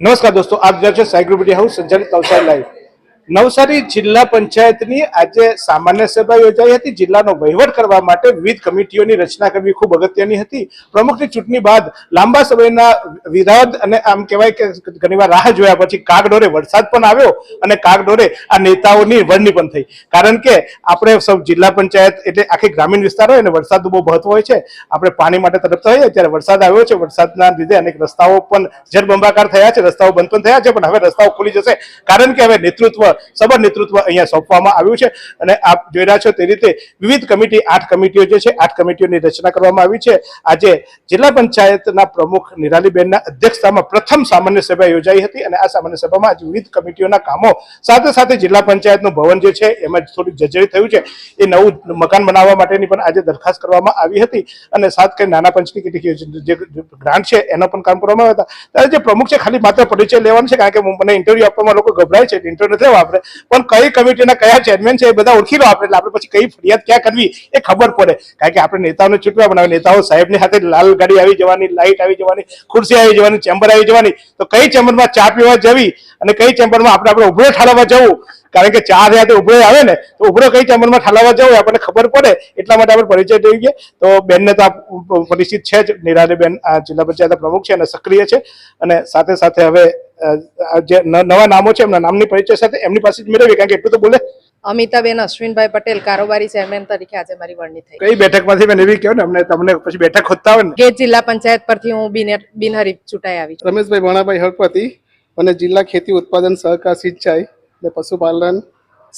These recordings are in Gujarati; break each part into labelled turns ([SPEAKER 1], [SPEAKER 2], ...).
[SPEAKER 1] નમસ્કાર દોસ્તો, આપ જો છો સાયગ્રુપ મીડિયા હાઉસ સંચાલિત નવસારી લાઈવ. નવસારી જિલ્લા પંચાયતની આજે સામાન્ય સભા યોજાઈ હતી. જિલ્લાનો વહીવટ કરવા માટે વિવિધ કમિટીઓની રચના કરવી ખૂબ અગત્યની હતી. પ્રમુખની ચૂંટણી બાદ લાંબા સમયના વિરોધ અને આમ કહેવાય કે ઘણીવાર રાહ જોયા પછી કાગડોરે વરસાદ પણ આવ્યો અને કાગડોરે આ નેતાઓની વરણી પણ થઈ. કારણ કે આપણે સૌ જિલ્લા પંચાયત એટલે આખી ગ્રામીણ વિસ્તાર હોય અને વરસાદનું બહુ મહત્વ હોય છે. આપણે પાણી માટે તરફતા હોઈએ ત્યારે વરસાદ આવ્યો છે. વરસાદના લીધે અનેક રસ્તાઓ પણ જળબંબાકાર થયા છે, રસ્તાઓ બંધ પણ થયા છે, પણ હવે રસ્તાઓ ખુલી જશે કારણ કે હવે નેતૃત્વ સબર નેતૃત્વ અહીંયા સોંપવામાં આવ્યું છે. અને આપ જોઈ રહ્યા છો તે રીતે વિવિધ કમિટી 8 કમિટીઓ જે છે 8 કમિટીઓની રચના કરવામાં આવી છે. આજે જિલ્લા પંચાયતના પ્રમુખ નિરાલીબેનના અધ્યક્ષતામાં પ્રથમ સામાન્ય સભા યોજાઈ હતી અને આ સામાન્ય સભામાં આજે વિવિધ કમિટીઓના કામો સાથે સાથે જિલ્લા પંચાયતનું ભવન જે છે એમાં થોડીક જર્જરિત થયું છે, એ નવું મકાન બનાવવા માટેની પણ આજે દરખાસ્ત કરવામાં આવી હતી અને સાથે કંઈ નાના પંચની કેટલીક જે ગ્રાન્ટ છે એનો પણ કામ કરવામાં આવ્યા હતા. ત્યારે જે પ્રમુખ છે ખાલી માત્ર પરિચય લેવાનું છે કારણ કે મને ઇન્ટરવ્યુ આપવામાં લોકો ગભરાય છે, ઇન્ટરવ્યુ નથી લેવા આપણે, પણ કઈ કમિટીના કયા ચેરમેન છે એ બધા ઓળખી લો આપણે, એટલે આપણે પછી કઈ ફરિયાદ ક્યાં કરવી એ ખબર પડે. કારણ કે આપણે નેતાઓને ચૂંટવા બનાવે, નેતાઓ સાહેબની સાથે લાલ ગાડી આવી જવાની, લાઇટ આવી જવાની, ખુરશી આવી જવાની, ચેમ્બર આવી જવાની, તો કઈ ચેમ્બરમાં ચા પીવા જવી અને કઈ ચેમ્બરમાં આપણે ઉભરો ઠાલવવા જવું, કારણ કે ચા રહ્યા તો ઉભરો આવે ને, તો ઉભરો કઈ ચેમ્બરમાં ઠાલવવા જવું આપણને ખબર પડે. એટલા માટે આપણે પરિચય દઈ ગઈએ. તો બેનને તો પરિચિત છે જ, નિરાલીબેન આ જિલ્લા પંચાયતના પ્રમુખ છે અને સક્રિય છે. અને સાથે સાથે હવે જે નવા નામો છે એમના નામની પરિચય સાથે એમની પાસે જ મેળવીએ, કારણ કે એટલું તો બોલે.
[SPEAKER 2] અમિતાબેન અશ્વિનભાઈ પટેલ, કારોબારી ચેરમેન તરીકે આજે મારી વરણી થઈ.
[SPEAKER 1] કઈ બેઠકમાંથી મેં એવી કહ્યું ને અમને તમને પછી બેઠક ખોદતા હોય ને.
[SPEAKER 2] ગેટ જિલ્લા પંચાયત પરથી હું બિનહરીફ ચૂંટાઈ આવી છું.
[SPEAKER 3] રમેશભાઈ ભણાભાઈ હળપતિ અને જિલ્લા ખેતી ઉત્પાદન સહકાર સિંચાઈ અને પશુપાલન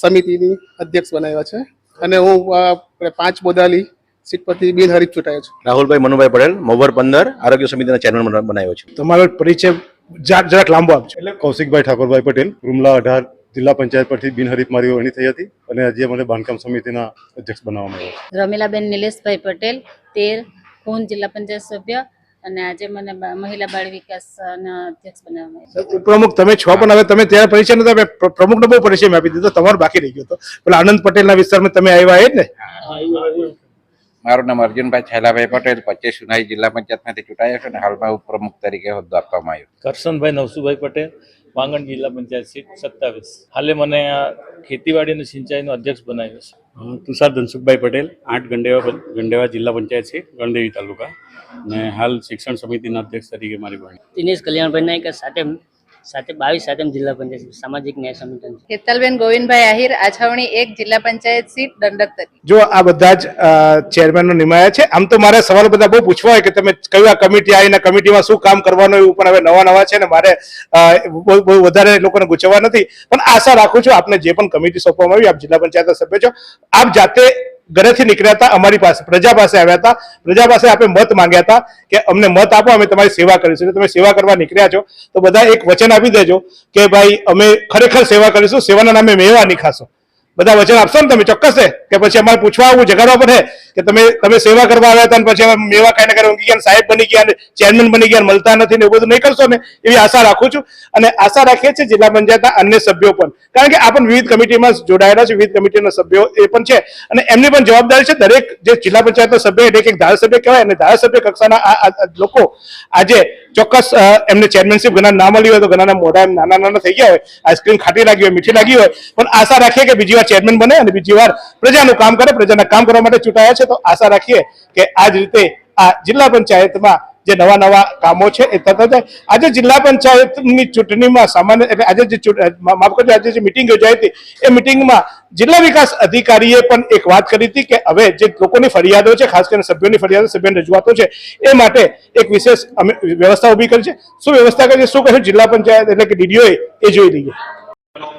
[SPEAKER 3] સમિતિની અધ્યક્ષ બનાવ્યા છે અને હું 5 બોદાલી સીટ પરથી બિનહરીફ ચૂંટાયો છું.
[SPEAKER 4] રાહુલભાઈ મનુભાઈ પટેલ, મોવર 15 આરોગ્ય સમિતિના ચેરમેન બનાવ્યો છું.
[SPEAKER 1] તમારો પરિચય જરાક લાંબો આપજો.
[SPEAKER 5] એટલે કૌશિકભાઈ ઠાકોરભાઈ પટેલ, રૂમલા 18 જિલ્લા પંચાયત પરથી બિનહરીફ મારી વરણી થઈ હતી અને આજે મને બાંધકામ સમિતિના અધ્યક્ષ બનાવવામાં આવ્યો છે.
[SPEAKER 6] રમીલાબેન નિલેશભાઈ પટેલ, 13 ખૂન જિલ્લા પંચાયત સભ્ય અને આજે મને મહિલા બાળ વિકાસ અધ્યક્ષ બનાવવામાં આવ્યો.
[SPEAKER 1] પ્રમુખ તમે છો પણ હવે તમે ત્યારે પરિચય નતો, પ્રમુખનો બહુ પરિચય આપી દીધો, તમારો બાકી રહી ગયો હતો. પેલા આનંદ પટેલના વિસ્તારમાં તમે આવ્યા એ જ ને?
[SPEAKER 7] મારું નામ અર્જુનભાઈ છેલાભાઈ પટેલ, 25 સુનાઈ જિલ્લા પંચાયતમાંથી ચૂંટાયા છે અને હાલમાં ઉપપ્રમુખ તરીકે હોદ્દો આપવામાં આવ્યો.
[SPEAKER 8] કરશનભાઈ નવસુભાઈ પટેલ, વાંગણ જિલ્લા પંચાયત સીટ 27. હાલે મને ખેતીવાડી અને સિંચાઈનો અધ્યક્ષ બનાવ્યો છે.
[SPEAKER 9] તુષાર ધનસુખભાઈ પટેલ, 8 ગંડેવા જિલ્લા પંચાયત સીટ, ગણદેવી તાલુકા, અને હાલ શિક્ષણ સમિતિના અધ્યક્ષ તરીકે મારી વરણી.
[SPEAKER 10] દિનેશ કલ્યાણભાઈ નાયક, 22 જિલ્લા પંચાયત સામાજિક ન્યાય સમિતિ.
[SPEAKER 2] હેતલબેન ગોવિંદભાઈ આહિર, આછવણી 1 જિલ્લા પંચાયત સીટ, દંડક તરીકે.
[SPEAKER 1] જો આ બધા જ ચેરમેનો નિમાયા છે. આમ તો મારે સવાલ બધા બહુ પૂછવા હોય કે તમે કઈ કમિટી આવીને કમિટીમાં શું કામ કરવાનું, એવું પણ હવે નવા છે ને મારે બહુ વધારે લોકોને ગુચવવા નથી, પણ આશા રાખું છું આપને જે પણ કમિટી સોંપવામાં આવી, આપ જિલ્લા પંચાયતના સભ્ય છો, આપ જાતે ઘરેથી નીકળ્યા હતા, અમારી પાસે પ્રજા પાસે આવ્યા હતા, પ્રજા પાસે આપણે મત માંગ્યા હતા કે અમને મત આપો, અમે તમારી સેવા કરીશું. તમે સેવા કરવા નીકળ્યા છો તો બધા એક વચન આપી દેજો કે ભાઈ અમે ખરેખર સેવા કરીશું, સેવાના નામે મેવા નહીં ખાશો. બધા વચન આપશો ને તમે ચોક્કસ છે કે પછી અમારે પૂછવા આવું જગાડવા પડે કે તમે સેવા કરવા આવ્યા હતા પછી અમે મેવા ખાઈને કરે ઊંઘી ગયા, સાહેબ બની ગયા, ચેરમેન બની ગયા, મળતા નથી ને એવું બધું નહીં કરશો ને, એવી આશા રાખું છું. અને આશા રાખીએ છીએ જિલ્લા પંચાયતના અન્ય સભ્યો પણ, કારણ કે આ પણ વિવિધ કમિટીમાં જોડાયેલા છે, વિવિધ કમિટીના સભ્યો એ પણ છે અને એમની પણ જવાબદારી છે. દરેક જે જિલ્લા પંચાયતનો સભ્ય એટલે એક ધારાસભ્ય કહેવાય અને ધારાસભ્ય કક્ષાના આ લોકો આજે ચોક્કસ એમને ચેરમેનશીપ ઘણા ના મળી હોય તો ઘણાના મોઢા નાના થઈ ગયા હોય, આઈસ્ક્રીમ ખાટી લાગી હોય, મીઠી લાગી હોય, પણ આશા રાખીએ કે બીજી વાર ચેરમેન બને અને બીજી વાર પ્રજાનું કામ કરે, પ્રજાના કામ કરવા માટે ચૂંટાયા છે. તો આશા રાખીએ કે આ જ રીતે આ જિલ્લા પંચાયતમાં જે નવા કામો છે એ થતા જાય. આજે જિલ્લા પંચાયતની ચૂંટણીમાં સામાન્ય એટલે આજે જે માફ કરજો આજે જે મિટિંગ યોજાઈ હતી એ મિટિંગમાં જિલ્લા વિકાસ અધિકારીએ પણ એક વાત કરી હતી કે હવે જે લોકોની ફરિયાદો છે, ખાસ કરીને સભ્યોની ફરિયાદો, સભ્યોની રજૂઆતો છે, એ માટે એક વિશેષ અમે વ્યવસ્થા ઊભી કરી છે. શું વ્યવસ્થા કરી છે, શું કહ્યું જિલ્લા પંચાયત એટલે કે ડીડીઓ એ જોઈ લઈએ.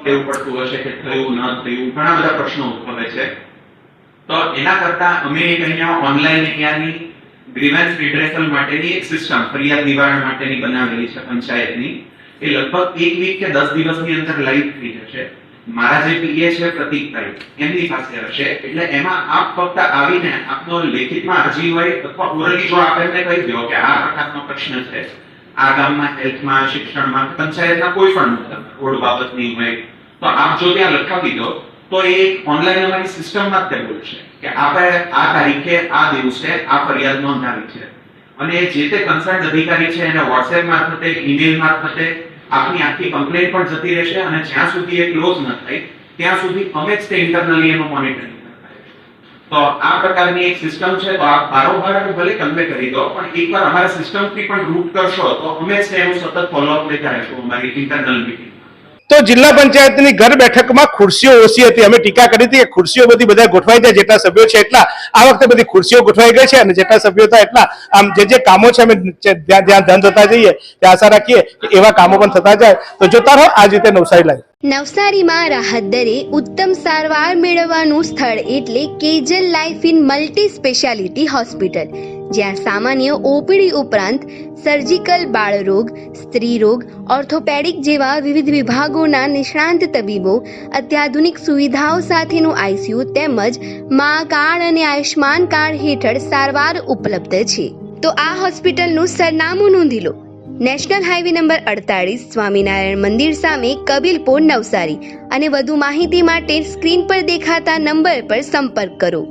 [SPEAKER 11] લેવું પડતું હશે કે થયું ન થયું, ઘણા બધા પ્રશ્નો ઉદ્ભવે છે. તો એના કરતા અમે અહીંયા ઓનલાઈન અહીંયાની ગ્રીવન્સ રિડ્રેસલ માટેની એક સિસ્ટમ ફરિયાદ નિવારણ માટેની બનાવેલી છે પંચાયતની. એ લગભગ 1 વીક કે 10 દિવસની અંદર લાઈવ થઈ જશે. મારા જે પીએ છે પ્રતીકભાઈ, એમની પાસે હશે, એટલે એમાં આપ ફક્ત આવીને આપનો લેખિતમાં અરજી હોય અથવા ઓરલી જો આપ એમને કહી દો કે આ પ્રકારનો પ્રશ્ન છે, આ ગામમાં હેલ્થમાં, શિક્ષણમાં, પંચાયતના કોઈ પણ રોડ બાબતની હોય, તો આપ જો ત્યાં લખાવી દો તો એ ઓનલાઈન અમારી સિસ્ટમમાં જ બોલશે કે આપણે આ તારીખે આ દિવસે આ ફરિયાદ નોંધાવી છે અને જે તે કન્સર્ન અધિકારી છે એને વોટ્સએપ મારફતે, ઈમેલ મારફતે આપની આખી કમ્પ્લેન્ટ પણ જતી રહેશે અને જ્યાં સુધી એ ક્લોઝ ન થાય ત્યાં સુધી અમે જ તે ઇન્ટરનલી એનું મોનિટરિંગ તો આ પ્રકારની એક સિસ્ટમ છે. તો આ બારોબાર ભલે કન્વે કરી દો પણ એકવાર અમારા સિસ્ટમથી પણ રૂટ કરશો તો અમે જ તેનું સતત ફોલોઅપ લેતા રહીશું અમારી ઇન્ટરનલ મીટિંગ.
[SPEAKER 1] તો જિલ્લા પંચાયતની ઘર બેઠકમાં ખુરશીઓ ઓછી હતી. અમે ટીકા કરી હતી કે ખુરશીઓ બધી બધા ગોઠવાઈ જાય, જેટલા સભ્યો છે એટલા. આ વખતે બધી ખુરશીઓ ગોઠવાઈ ગઈ છે અને જેટલા સભ્યો હતા એટલા. આમ જે કામો છે અમે ત્યાં ધ્યાન થતા જઈએ ત્યાં આશા રાખીએ કે એવા કામો પણ થતા જાય. તો જોતા રહો આ રીતે નવસારી લાઈવ.
[SPEAKER 12] નવસારીમાં રાહત દરે ઉત્તમ સારવાર મેળવવાનું સ્થળ એટલે Kejal life in multi speciality hospital, જ્યાં સામાન્ય ઓપીડી ઉપરાંત સર્જિકલ, બાળરોગ, સ્ત્રી રોગ, ઓર્થોપેડિક જેવા વિવિધ વિભાગોના નિષ્ણાંત તબીબો, અત્યાધુનિક સુવિધાઓ સાથેનું આઈસીયુ તેમજ મા કાર્ડ અને આયુષ્માન કાર્ડ હેઠળ સારવાર ઉપલબ્ધ છે. તો આ હોસ્પિટલનું સરનામું નોંધી લો. નેશનલ હાઈવે નંબર 48, સ્વામિનારાયણ મંદિર સામે, કબીલપુર, નવસારી. અને વધુ માહિતી માટે સ્ક્રીન પર દેખાતા નંબર પર સંપર્ક કરો.